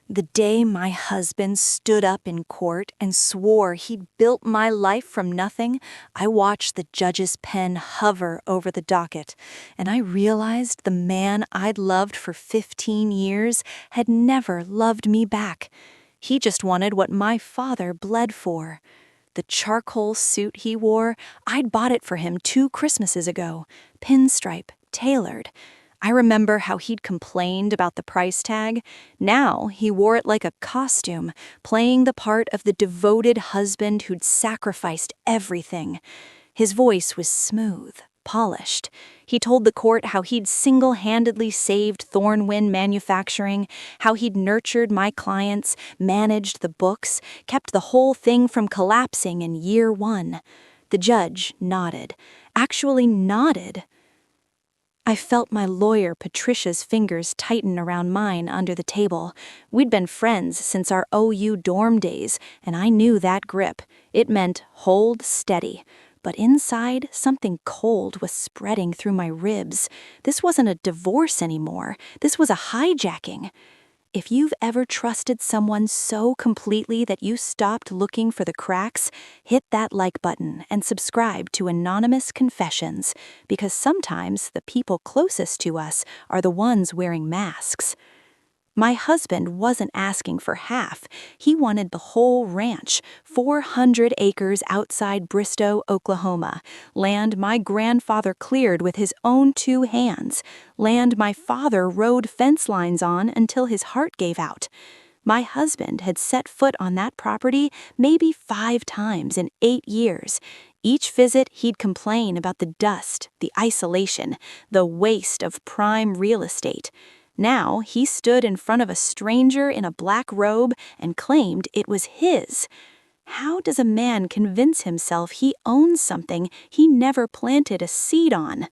The day my husband stood up in court and swore he'd built my life from nothing, I watched the judge's pen hover over the docket, and I realized the man I'd loved for 15 years had never loved me back. He just wanted what my father bled for. The charcoal suit he wore, I'd bought it for him 2 Christmases ago, pinstripe, tailored. I remember how he'd complained about the price tag. Now he wore it like a costume, playing the part of the devoted husband who'd sacrificed everything. His voice was smooth, polished. He told the court how he'd single-handedly saved Thornwind Manufacturing, how he'd nurtured my clients, managed the books, kept the whole thing from collapsing in year 1. The judge nodded, actually nodded. I felt my lawyer Patricia's fingers tighten around mine under the table. We'd been friends since our OU dorm days, and I knew that grip. It meant hold steady. But inside, something cold was spreading through my ribs. This wasn't a divorce anymore. This was a hijacking. If you've ever trusted someone so completely that you stopped looking for the cracks, hit that like button and subscribe to Anonymous Confessions, because sometimes the people closest to us are the ones wearing masks. My husband wasn't asking for half. He wanted the whole ranch, 400 acres outside Bristow, Oklahoma, land my grandfather cleared with his own 2 hands, land my father rode fence lines on until his heart gave out. My husband had set foot on that property maybe 5 times in 8 years. Each visit he'd complain about the dust, the isolation, the waste of prime real estate. Now he stood in front of a stranger in a black robe and claimed it was his. How does a man convince himself he owns something he never planted a seed on?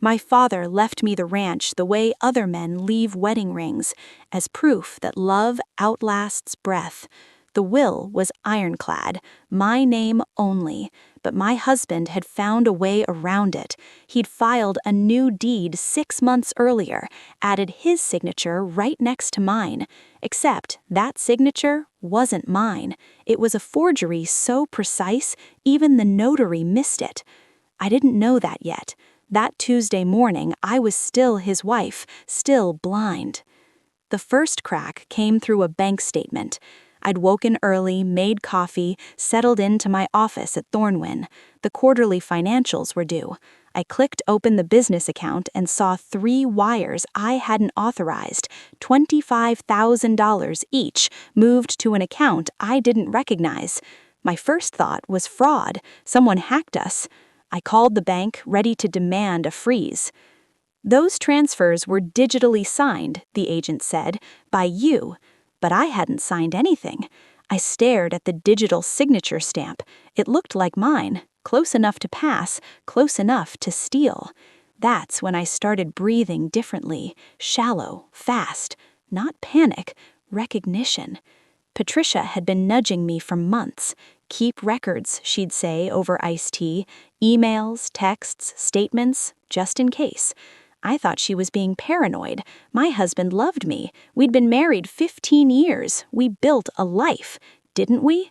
My father left me the ranch the way other men leave wedding rings, as proof that love outlasts breath. The will was ironclad, my name only, but my husband had found a way around it. He'd filed a new deed 6 months earlier, added his signature right next to mine, except that signature wasn't mine. It was a forgery so precise, even the notary missed it. I didn't know that yet. That Tuesday morning, I was still his wife, still blind. The first crack came through a bank statement. I'd woken early, made coffee, settled into my office at Thornwind. The quarterly financials were due. I clicked open the business account and saw 3 wires I hadn't authorized, $25,000 each, moved to an account I didn't recognize. My first thought was fraud. Someone hacked us. I called the bank, ready to demand a freeze. Those transfers were digitally signed, the agent said, by you. But I hadn't signed anything. I stared at the digital signature stamp. It looked like mine, close enough to pass, close enough to steal. That's when I started breathing differently, shallow, fast, not panic, recognition. Patricia had been nudging me for months. Keep records, she'd say over iced tea, emails, texts, statements, just in case. I thought she was being paranoid. My husband loved me. We'd been married 15 years. We built a life, didn't we?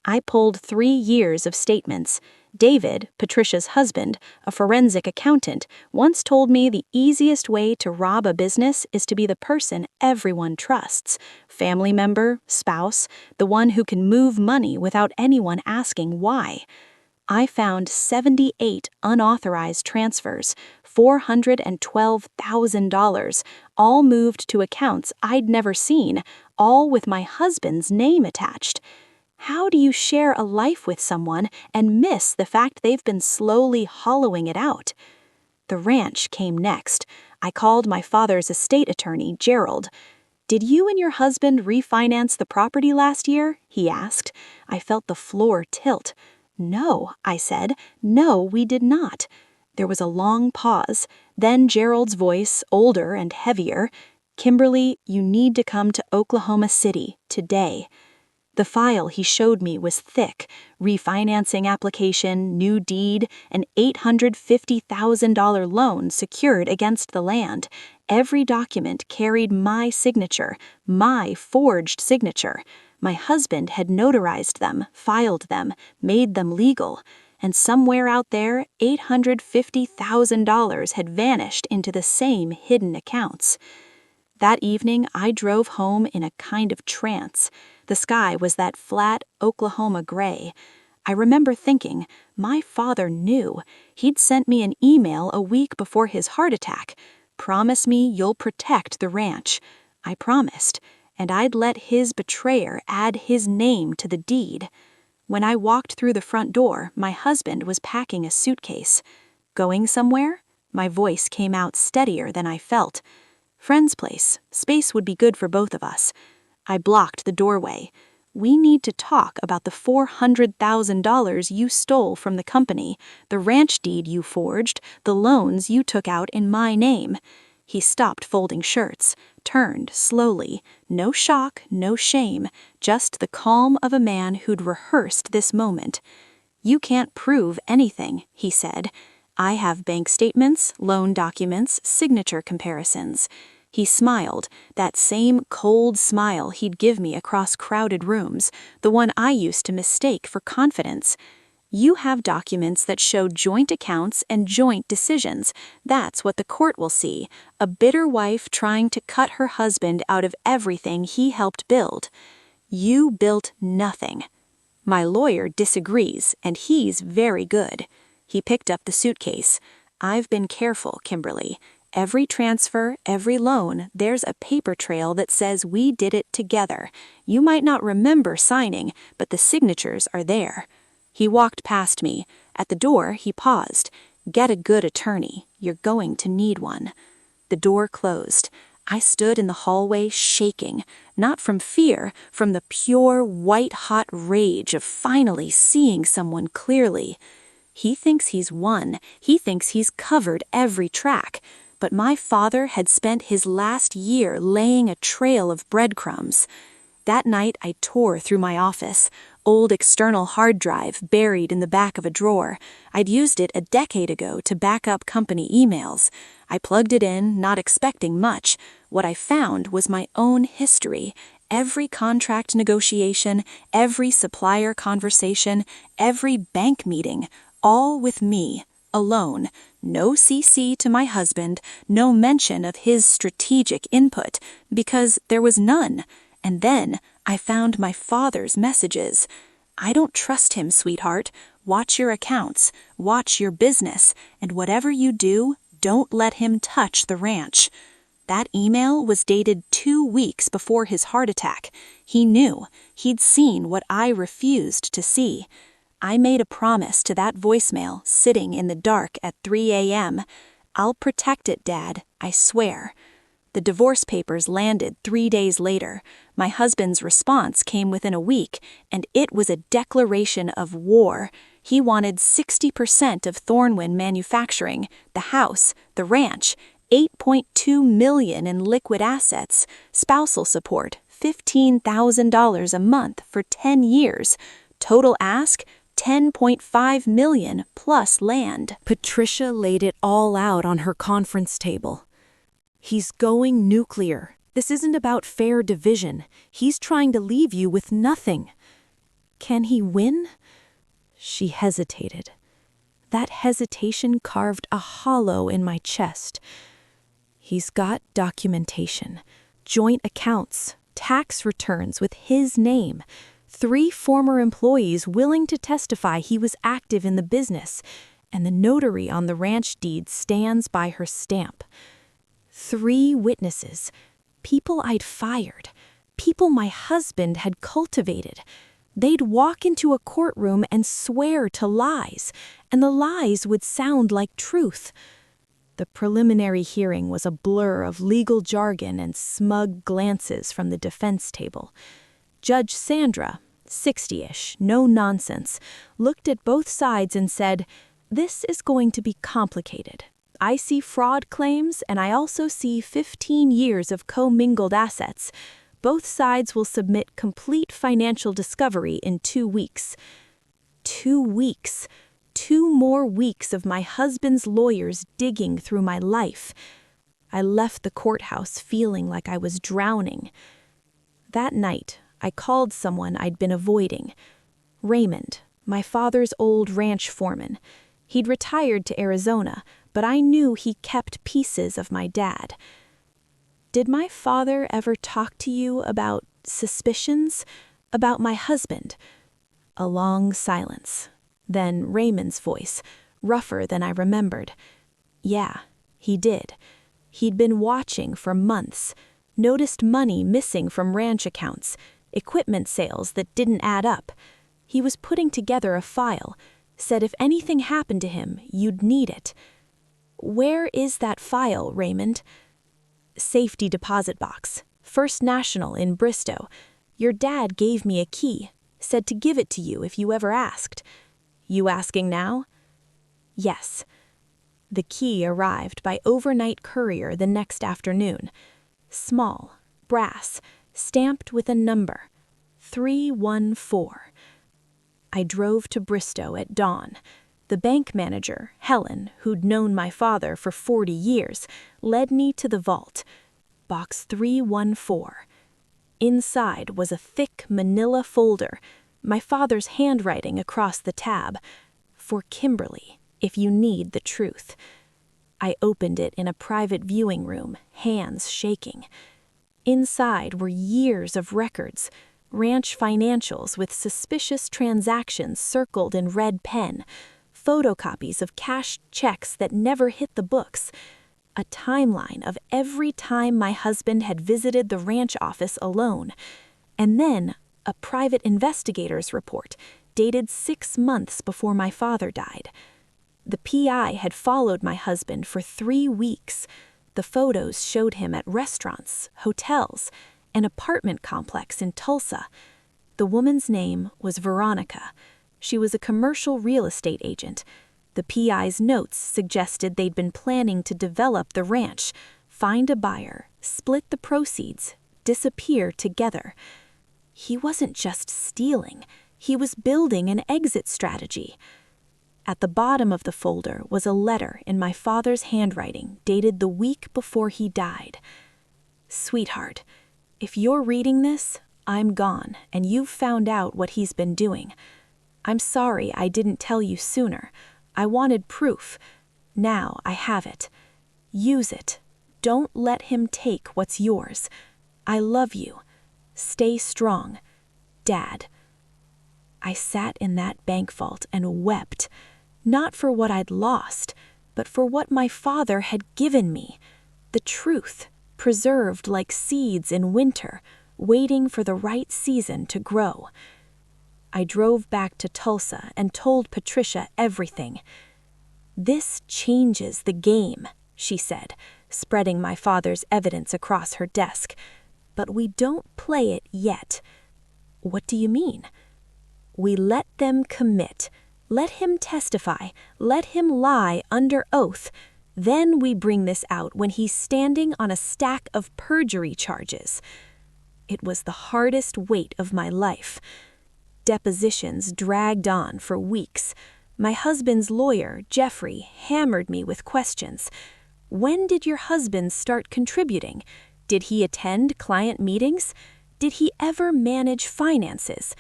I pulled 3 years of statements. David, Patricia's husband, a forensic accountant, once told me the easiest way to rob a business is to be the person everyone trusts. Family member, spouse, the one who can move money without anyone asking why. I found 78 unauthorized transfers, $412,000, all moved to accounts I'd never seen, all with my husband's name attached. How do you share a life with someone and miss the fact they've been slowly hollowing it out? The ranch came next. I called my father's estate attorney, Gerald. "Did you and your husband refinance the property last year?" he asked. I felt the floor tilt. "No," I said. "No, we did not." There was a long pause. Then Gerald's voice, older and heavier. "Kimberly, you need to come to Oklahoma City today." The file he showed me was thick: refinancing application, new deed, an $850,000 loan secured against the land. Every document carried my signature, my forged signature. My husband had notarized them, filed them, made them legal. And somewhere out there, $850,000 had vanished into the same hidden accounts. That evening, I drove home in a kind of trance. The sky was that flat Oklahoma gray. I remember thinking, my father knew. He'd sent me an email a week before his heart attack. Promise me you'll protect the ranch. I promised, and I'd let his betrayer add his name to the deed. When I walked through the front door, my husband was packing a suitcase. Going somewhere? My voice came out steadier than I felt. Friend's place. Space would be good for both of us. I blocked the doorway. We need to talk about the $400,000 you stole from the company, the ranch deed you forged, the loans you took out in my name. He stopped folding shirts, turned slowly. No shock, no shame, just the calm of a man who'd rehearsed this moment. You can't prove anything, he said. I have bank statements, loan documents, signature comparisons. He smiled, that same cold smile he'd give me across crowded rooms, the one I used to mistake for confidence. You have documents that show joint accounts and joint decisions. That's what the court will see, a bitter wife trying to cut her husband out of everything he helped build. You built nothing. My lawyer disagrees, and he's very good. He picked up the suitcase. I've been careful, Kimberly. Every transfer, every loan, there's a paper trail that says we did it together. You might not remember signing, but the signatures are there. He walked past me. At the door, he paused. Get a good attorney. You're going to need one. The door closed. I stood in the hallway shaking, not from fear, from the pure, white-hot rage of finally seeing someone clearly. He thinks he's won. He thinks he's covered every track. But my father had spent his last year laying a trail of breadcrumbs. That night I tore through my office, old external hard drive buried in the back of a drawer. I'd used it a decade ago to back up company emails. I plugged it in, not expecting much. What I found was my own history. Every contract negotiation, every supplier conversation, every bank meeting, all with me, alone. No CC to my husband, no mention of his strategic input, because there was none. And then I found my father's messages. I don't trust him, sweetheart. Watch your accounts, watch your business, and whatever you do, don't let him touch the ranch. That email was dated 2 weeks before his heart attack. He knew. He'd seen what I refused to see. I made a promise to that voicemail sitting in the dark at 3 a.m. I'll protect it, Dad, I swear. The divorce papers landed 3 days later. My husband's response came within a week, and it was a declaration of war. He wanted 60% of Thornwind Manufacturing, the house, the ranch, $8.2 million in liquid assets, spousal support, $15,000 a month for 10 years. Total ask, $10.5 million plus land. Patricia laid it all out on her conference table. He's going nuclear. This isn't about fair division. He's trying to leave you with nothing. Can he win? She hesitated. That hesitation carved a hollow in my chest. He's got documentation, joint accounts, tax returns with his name, 3 former employees willing to testify he was active in the business, and the notary on the ranch deed stands by her stamp. 3 witnesses, people I'd fired, people my husband had cultivated. They'd walk into a courtroom and swear to lies, and the lies would sound like truth. The preliminary hearing was a blur of legal jargon and smug glances from the defense table. Judge Sandra, 60-ish, no nonsense, looked at both sides and said, "This is going to be complicated. I see fraud claims, and I also see 15 years of commingled assets. Both sides will submit complete financial discovery in 2 weeks. 2 weeks. 2 more weeks of my husband's lawyers digging through my life. I left the courthouse feeling like I was drowning. That night, I called someone I'd been avoiding. Raymond, my father's old ranch foreman. He'd retired to Arizona, but I knew he kept pieces of my dad. Did my father ever talk to you about suspicions? About my husband? A long silence. Then Raymond's voice, rougher than I remembered. Yeah, he did. He'd been watching for months, noticed money missing from ranch accounts, equipment sales that didn't add up. He was putting together a file, said if anything happened to him, you'd need it. Where is that file, Raymond? Safety deposit box, First National in Bristow. Your dad gave me a key, said to give it to you if you ever asked. You asking now? Yes. The key arrived by overnight courier the next afternoon. Small, brass, stamped with a number. 314. I drove to Bristow at dawn. The bank manager, Helen, who'd known my father for 40 years, led me to the vault. Box 314. Inside was a thick manila folder, my father's handwriting across the tab. For Kimberly, if you need the truth. I opened it in a private viewing room, hands shaking. Inside were years of records, ranch financials with suspicious transactions circled in red pen, photocopies of cashed checks that never hit the books, a timeline of every time my husband had visited the ranch office alone, and then a private investigator's report dated 6 months before my father died. The PI had followed my husband for 3 weeks. The photos showed him at restaurants, hotels, an apartment complex in Tulsa. The woman's name was Veronica. She was a commercial real estate agent. The PI's notes suggested they'd been planning to develop the ranch, find a buyer, split the proceeds, disappear together. He wasn't just stealing, he was building an exit strategy. At the bottom of the folder was a letter in my father's handwriting dated the week before he died. Sweetheart, if you're reading this, I'm gone and you've found out what he's been doing. I'm sorry I didn't tell you sooner. I wanted proof. Now I have it. Use it. Don't let him take what's yours. I love you. Stay strong. Dad. I sat in that bank vault and wept, not for what I'd lost, but for what my father had given me. The truth, preserved like seeds in winter, waiting for the right season to grow. I drove back to Tulsa and told Patricia everything. This changes the game, she said, spreading my father's evidence across her desk. But we don't play it yet. What do you mean? We let them commit. Let him testify. Let him lie under oath. Then we bring this out when he's standing on a stack of perjury charges. It was the hardest weight of my life. Depositions dragged on for weeks. My husband's lawyer, Jeffrey, hammered me with questions. When did your husband start contributing? Did he attend client meetings? Did he ever manage finances?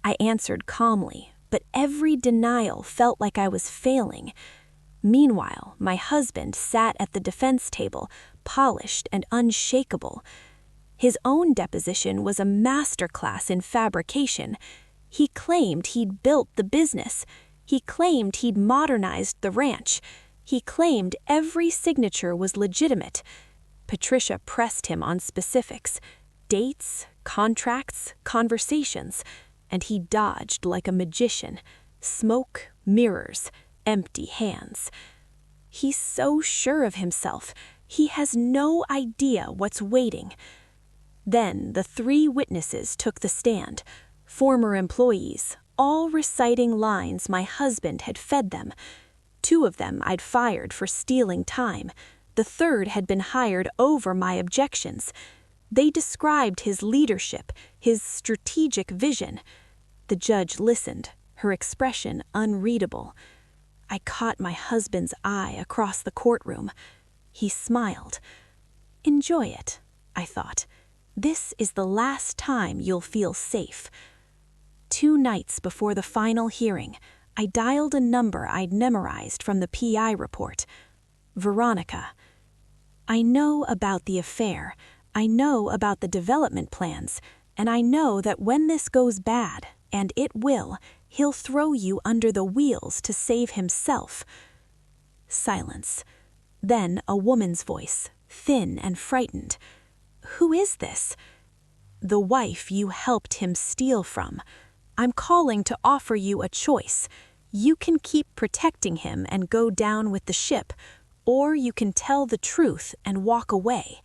I answered calmly, but every denial felt like I was failing. Meanwhile, my husband sat at the defense table, polished and unshakable. His own deposition was a masterclass in fabrication. He claimed he'd built the business. He claimed he'd modernized the ranch. He claimed every signature was legitimate. Patricia pressed him on specifics, dates, contracts, conversations, and he dodged like a magician. Smoke, mirrors, empty hands. He's so sure of himself, he has no idea what's waiting. Then the 3 witnesses took the stand, former employees, all reciting lines my husband had fed them. 2 of them I'd fired for stealing time. The 3rd had been hired over my objections. They described his leadership, his strategic vision. The judge listened, her expression unreadable. I caught my husband's eye across the courtroom. He smiled. "Enjoy it," I thought. "This is the last time you'll feel safe." 2 nights before the final hearing, I dialed a number I'd memorized from the PI report. Veronica. "I know about the affair. I know about the development plans, and I know that when this goes bad, and it will, he'll throw you under the wheels to save himself." Silence. Then a woman's voice, thin and frightened. "Who is this?" "The wife you helped him steal from. I'm calling to offer you a choice. You can keep protecting him and go down with the ship, or you can tell the truth and walk away."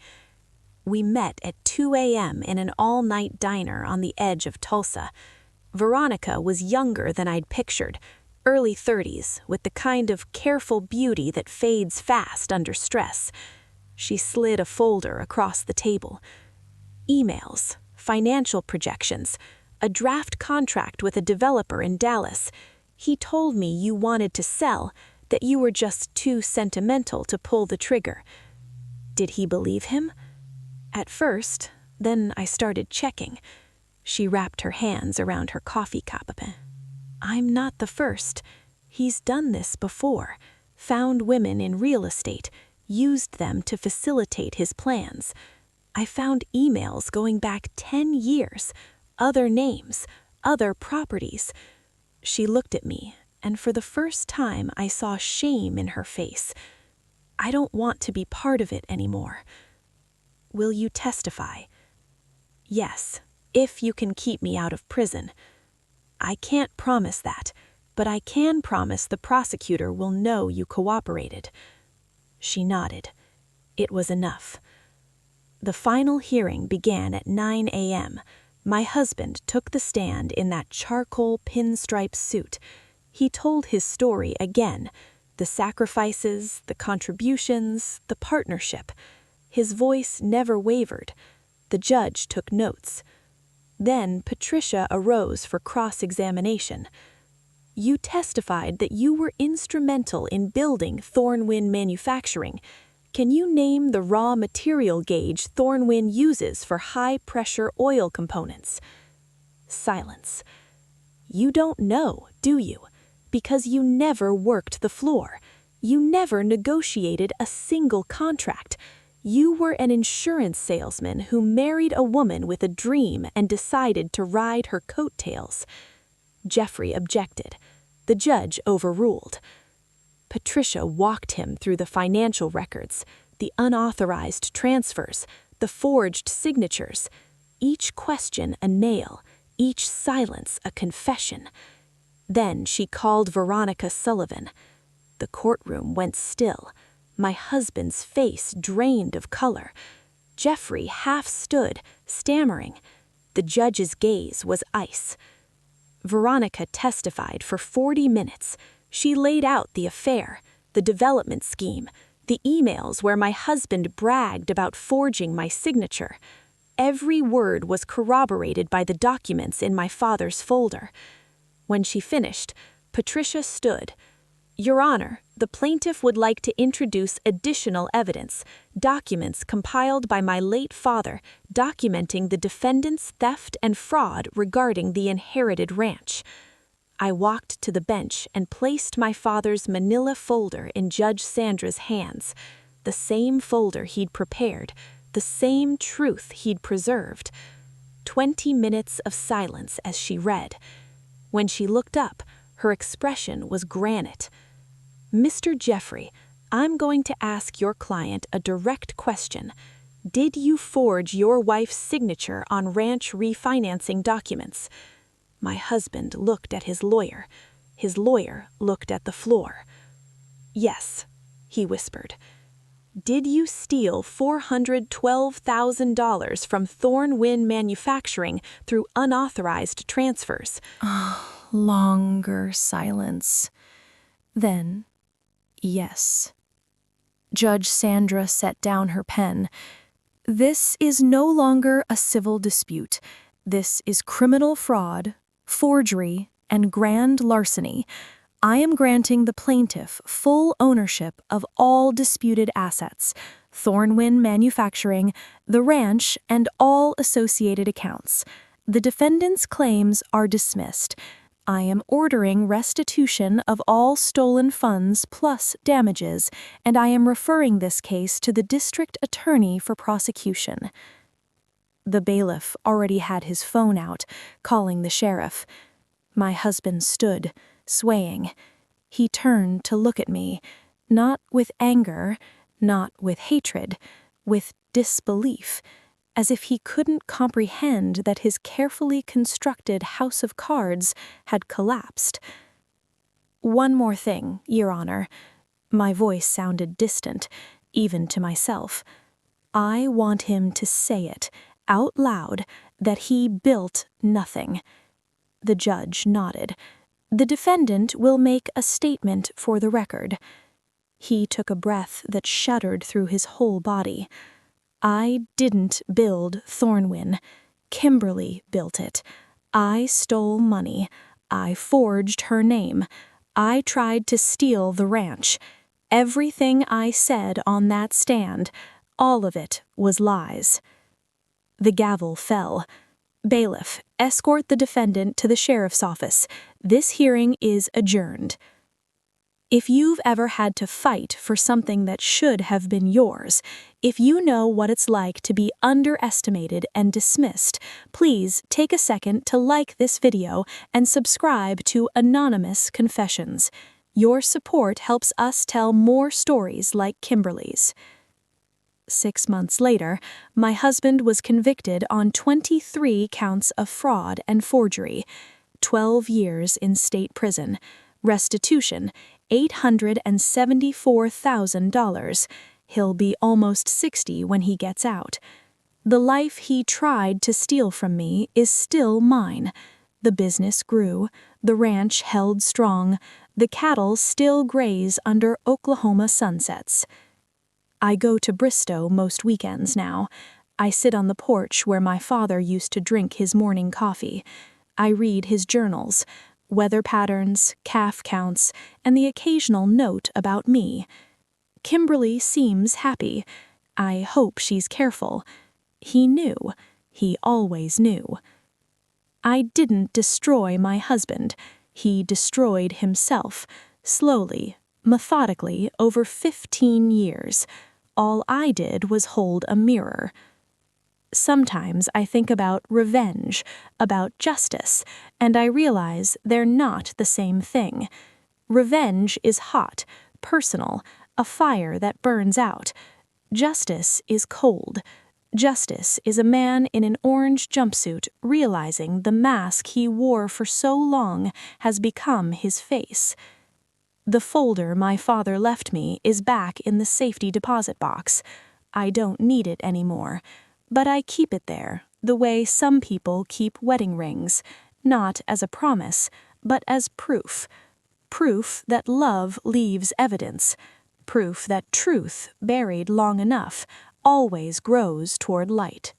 We met at 2 a.m. in an all-night diner on the edge of Tulsa. Veronica was younger than I'd pictured, early 30s, with the kind of careful beauty that fades fast under stress. She slid a folder across the table. Emails, financial projections, a draft contract with a developer in Dallas. "He told me you wanted to sell, that you were just too sentimental to pull the trigger." Did he believe him? At first, then I started checking. She wrapped her hands around her coffee cup. "I'm not the first. He's done this before. Found women in real estate, used them to facilitate his plans. I found emails going back 10 years, other names, other properties." She looked at me, and for the first time I saw shame in her face. "I don't want to be part of it anymore." "Will you testify?" "Yes, if you can keep me out of prison." "I can't promise that, but I can promise the prosecutor will know you cooperated." She nodded. It was enough. The final hearing began at 9 a.m. My husband took the stand in that charcoal pinstripe suit. He told his story again, the sacrifices, the contributions, the partnership. His voice never wavered. The judge took notes. Then Patricia arose for cross-examination. "You testified that you were instrumental in building Thornwind Manufacturing. Can you name the raw material gauge Thornwind uses for high-pressure oil components?" Silence. "You don't know, do you? Because you never worked the floor. You never negotiated a single contract. You were an insurance salesman who married a woman with a dream and decided to ride her coattails." Jeffrey objected. The judge overruled. Patricia walked him through the financial records, the unauthorized transfers, the forged signatures. Each question a nail, each silence a confession. Then she called Veronica Sullivan. The courtroom went still. My husband's face drained of color. Jeffrey half stood, stammering. The judge's gaze was ice. Veronica testified for 40 minutes. She laid out the affair, the development scheme, the emails where my husband bragged about forging my signature. Every word was corroborated by the documents in my father's folder. When she finished, Patricia stood. "Your Honor, the plaintiff would like to introduce additional evidence, documents compiled by my late father documenting the defendant's theft and fraud regarding the inherited ranch." I walked to the bench and placed my father's manila folder in Judge Sandra's hands, the same folder he'd prepared, the same truth he'd preserved. 20 minutes of silence as she read. When she looked up, her expression was granite. "Mr. Jeffrey, I'm going to ask your client a direct question. Did you forge your wife's signature on ranch refinancing documents?" My husband looked at his lawyer. His lawyer looked at the floor. "Yes," he whispered. "Did you steal $412,000 from Thornwind Manufacturing through unauthorized transfers?" Longer silence. Then, yes. Judge Sandra set down her pen. This is no longer a civil dispute. This is criminal fraud, forgery, and grand larceny. I am granting the plaintiff full ownership of all disputed assets, Thornwind Manufacturing, the ranch, and all associated accounts. The defendant's claims are dismissed. I am ordering restitution of all stolen funds plus damages, and I am referring this case to the district attorney for prosecution. The bailiff already had his phone out, calling the sheriff. My husband stood, swaying. He turned to look at me, not with anger, not with hatred, with disbelief, as if he couldn't comprehend that his carefully constructed house of cards had collapsed. "One more thing, Your Honor." My voice sounded distant, even to myself. "I want him to say it, out loud, that he built nothing." The judge nodded. "The defendant will make a statement for the record." He took a breath that shuddered through his whole body. "I didn't build Thornwind. Kimberly built it. I stole money. I forged her name. I tried to steal the ranch. Everything I said on that stand, all of it was lies." The gavel fell. "Bailiff, escort the defendant to the sheriff's office. This hearing is adjourned." If you've ever had to fight for something that should have been yours, if you know what it's like to be underestimated and dismissed, please take a second to like this video and subscribe to Anonymous Confessions. Your support helps us tell more stories like Kimberly's. 6 months later, my husband was convicted on 23 counts of fraud and forgery, 12 years in state prison, restitution, $874,000. He'll be almost 60 when he gets out. The life he tried to steal from me is still mine. The business grew, the ranch held strong, the cattle still graze under Oklahoma sunsets. I go to Bristow most weekends now. I sit on the porch where my father used to drink his morning coffee. I read his journals, weather patterns, calf counts, and the occasional note about me. Kimberly seems happy. I hope she's careful. He knew. He always knew. I didn't destroy my husband. He destroyed himself, slowly, methodically, over 15 years. All I did was hold a mirror. Sometimes I think about revenge, about justice, and I realize they're not the same thing. Revenge is hot, personal, a fire that burns out. Justice is cold. Justice is a man in an orange jumpsuit realizing the mask he wore for so long has become his face. The folder my father left me is back in the safety deposit box. I don't need it anymore. But I keep it there, the way some people keep wedding rings, not as a promise, but as proof. Proof that love leaves evidence. Proof that truth, buried long enough, always grows toward light.